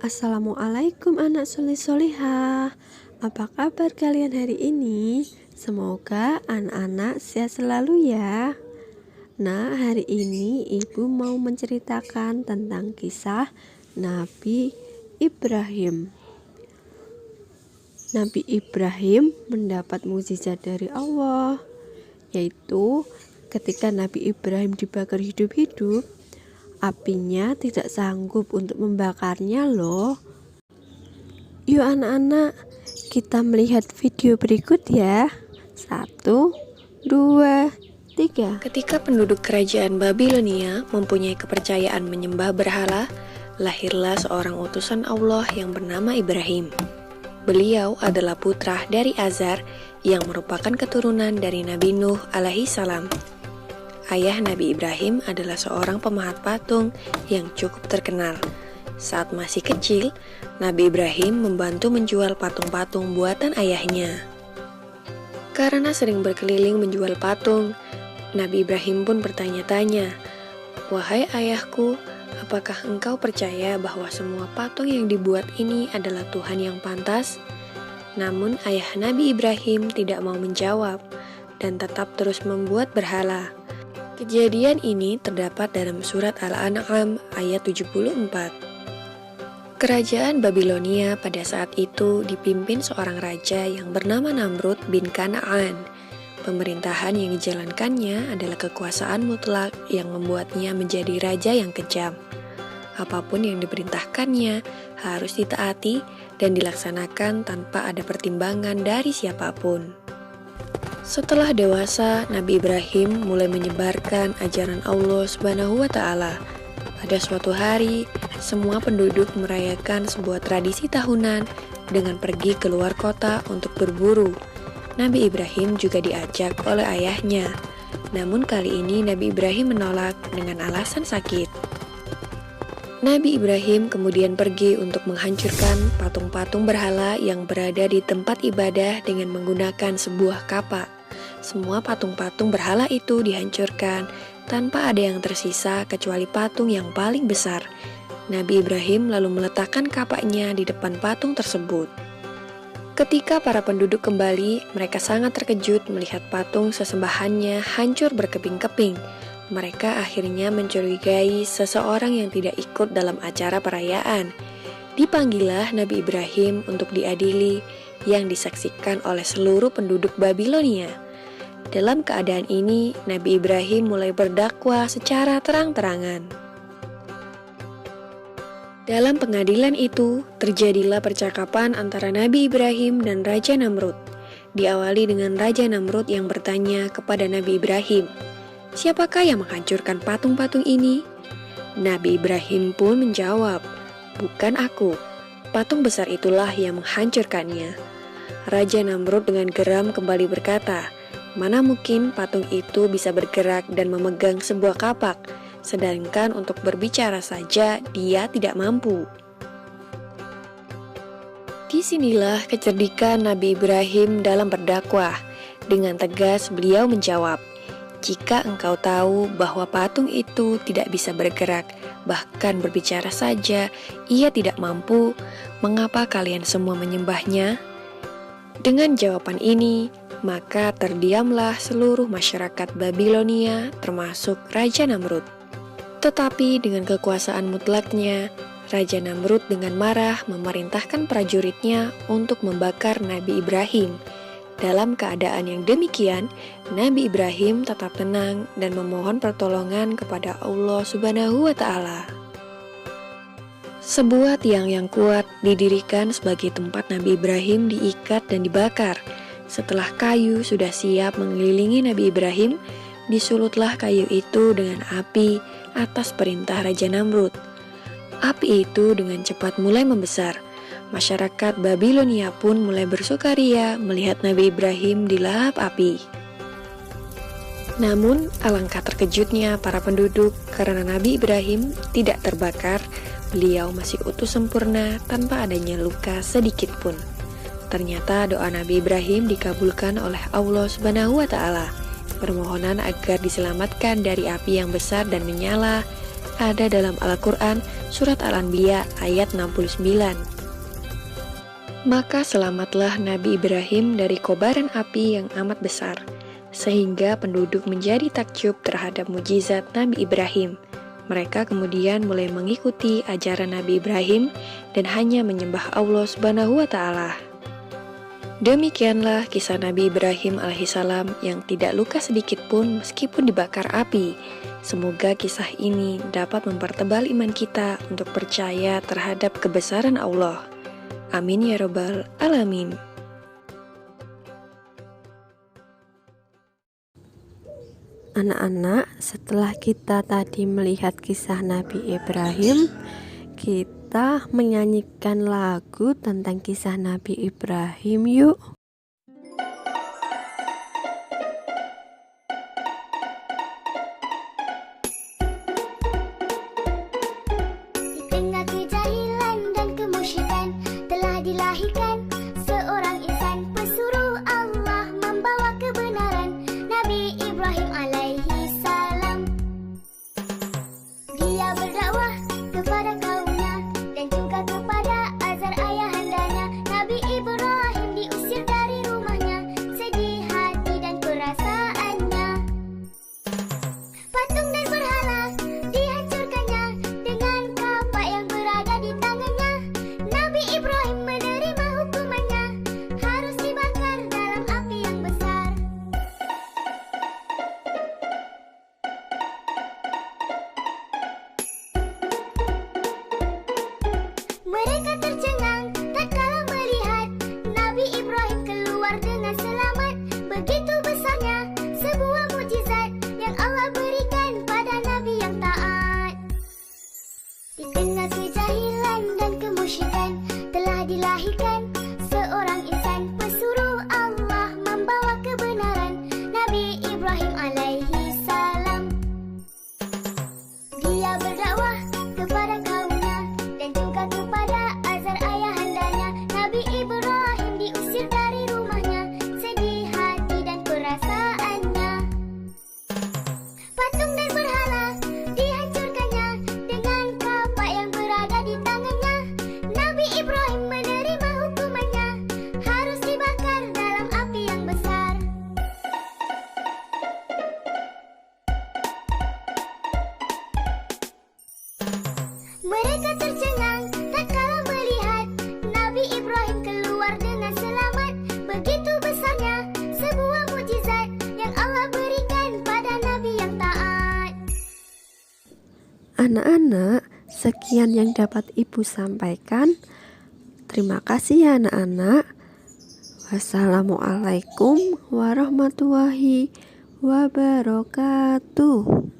Assalamualaikum anak soleh-solehah. Apa kabar kalian hari ini? Semoga anak-anak sehat selalu ya. Nah, hari ini ibu mau menceritakan tentang kisah Nabi Ibrahim. Nabi Ibrahim mendapat mukjizat dari Allah, yaitu ketika Nabi Ibrahim dibakar hidup-hidup, apinya tidak sanggup untuk membakarnya loh. Yuk anak-anak, kita melihat video berikut ya. 1, 2, 3. Ketika penduduk kerajaan Babilonia mempunyai kepercayaan menyembah berhala, lahirlah seorang utusan Allah yang bernama Ibrahim. Beliau adalah putra dari Azar yang merupakan keturunan dari Nabi Nuh alaihi salam. Ayah Nabi Ibrahim adalah seorang pemahat patung yang cukup terkenal. Saat masih kecil, Nabi Ibrahim membantu menjual patung-patung buatan ayahnya. Karena sering berkeliling menjual patung, Nabi Ibrahim pun bertanya-tanya, "Wahai ayahku, apakah engkau percaya bahwa semua patung yang dibuat ini adalah Tuhan yang pantas?" Namun ayah Nabi Ibrahim tidak mau menjawab dan tetap terus membuat berhala. Kejadian ini terdapat dalam surat Al-An'am ayat 74. Kerajaan Babilonia pada saat itu dipimpin seorang raja yang bernama Namrud bin Kan'an. Pemerintahan yang dijalankannya adalah kekuasaan mutlak yang membuatnya menjadi raja yang kejam. Apapun yang diperintahkannya harus ditaati dan dilaksanakan tanpa ada pertimbangan dari siapapun. Setelah dewasa, Nabi Ibrahim mulai menyebarkan ajaran Allah Subhanahu wa Ta'ala. Pada suatu hari, semua penduduk merayakan sebuah tradisi tahunan dengan pergi ke luar kota untuk berburu. Nabi Ibrahim juga diajak oleh ayahnya. Namun kali ini Nabi Ibrahim menolak dengan alasan sakit. Nabi Ibrahim kemudian pergi untuk menghancurkan patung-patung berhala yang berada di tempat ibadah dengan menggunakan sebuah kapak. Semua patung-patung berhala itu dihancurkan tanpa ada yang tersisa kecuali patung yang paling besar. Nabi Ibrahim lalu meletakkan kapaknya di depan patung tersebut. Ketika para penduduk kembali, mereka sangat terkejut melihat patung sesembahannya hancur berkeping-keping. Mereka akhirnya mencurigai seseorang yang tidak ikut dalam acara perayaan. Dipanggillah Nabi Ibrahim untuk diadili yang disaksikan oleh seluruh penduduk Babilonia. Dalam keadaan ini, Nabi Ibrahim mulai berdakwah secara terang-terangan. Dalam pengadilan itu, terjadilah percakapan antara Nabi Ibrahim dan Raja Namrud. Diawali dengan Raja Namrud yang bertanya kepada Nabi Ibrahim, "Siapakah yang menghancurkan patung-patung ini?" Nabi Ibrahim pun menjawab, "Bukan aku, patung besar itulah yang menghancurkannya." Raja Namrud dengan geram kembali berkata, "Mana mungkin patung itu bisa bergerak dan memegang sebuah kapak, sedangkan untuk berbicara saja dia tidak mampu." Disinilah kecerdikan Nabi Ibrahim dalam berdakwah. Dengan tegas beliau menjawab, "Jika engkau tahu bahwa patung itu tidak bisa bergerak, bahkan berbicara saja ia tidak mampu, mengapa kalian semua menyembahnya?" Dengan jawaban ini, maka terdiamlah seluruh masyarakat Babilonia termasuk Raja Namrud. Tetapi dengan kekuasaan mutlaknya, Raja Namrud dengan marah memerintahkan prajuritnya untuk membakar Nabi Ibrahim. Dalam keadaan yang demikian, Nabi Ibrahim tetap tenang dan memohon pertolongan kepada Allah Subhanahu wa Ta'ala. Sebuah tiang yang kuat didirikan sebagai tempat Nabi Ibrahim diikat dan dibakar. Setelah kayu sudah siap mengelilingi Nabi Ibrahim, disulutlah kayu itu dengan api atas perintah Raja Namrud. Api itu dengan cepat mulai membesar. Masyarakat Babilonia pun mulai bersukaria melihat Nabi Ibrahim dilahap api. Namun, alangkah terkejutnya para penduduk karena Nabi Ibrahim tidak terbakar. Beliau masih utuh sempurna tanpa adanya luka sedikit pun. Ternyata doa Nabi Ibrahim dikabulkan oleh Allah Subhanahu wa Ta'ala. Permohonan agar diselamatkan dari api yang besar dan menyala ada dalam Al-Quran Surat Al-Anbiya ayat 69. Maka selamatlah Nabi Ibrahim dari kobaran api yang amat besar, sehingga penduduk menjadi takjub terhadap mujizat Nabi Ibrahim. Mereka kemudian mulai mengikuti ajaran Nabi Ibrahim dan hanya menyembah Allah Subhanahu wa Ta'ala. Demikianlah kisah Nabi Ibrahim alaihissalam yang tidak luka sedikit pun meskipun dibakar api. Semoga kisah ini dapat mempertebal iman kita untuk percaya terhadap kebesaran Allah. Amin ya Rabbal Alamin. Anak-anak, setelah kita tadi melihat kisah Nabi Ibrahim, kita menyanyikan lagu tentang kisah Nabi Ibrahim yuk. Di tengah kejahilan dan kemusyrikan telah dilahirkan seorang insan pesuruh Allah membawa kebenaran, Nabi Ibrahim alaihi salam. Dia berdakwah kepada kaumnya dan juga kepada Azar ayahandanya. Nabi Ibrahim diusir dari rumahnya, sedih hati dan perasaannya. Patung dan berhala dihancurkannya dengan kapak yang berada di tangannya. Nabi Ibrahim menerima hukumannya, harus dibakar dalam api yang besar. Mereka tercengang tatkala melihat Nabi Ibrahim keluar dengan selamat. Begitu besarnya sebuah mukjizat yang Allah berikan pada Nabi yang taat. Di tengah kejahilan dan kemusyrikan telah dilahirkan seorang insan pesuruh Allah membawa kebenaran, Nabi Ibrahim alaihi salam. Dia berdakwah kepada kaumnya dan juga kepada Azar ayahandanya. Nabi Ibrahim diusir dari rumahnya, sedih hati dan perasaannya. Patung dan berhala dihancurkannya dengan kapak yang berada di tangannya. Nabi Ibrahim menerima hukumannya, harus dibakar dalam api yang besar. Mereka tercengang tatkala melihat Nabi Ibrahim keluar dengan selamat. Begitu besarnya sebuah mukjizat yang Allah berikan pada Nabi yang taat. Anak-anak, sekian yang dapat Ibu sampaikan. Terima kasih ya anak-anak. Wassalamualaikum warahmatullahi wabarakatuh.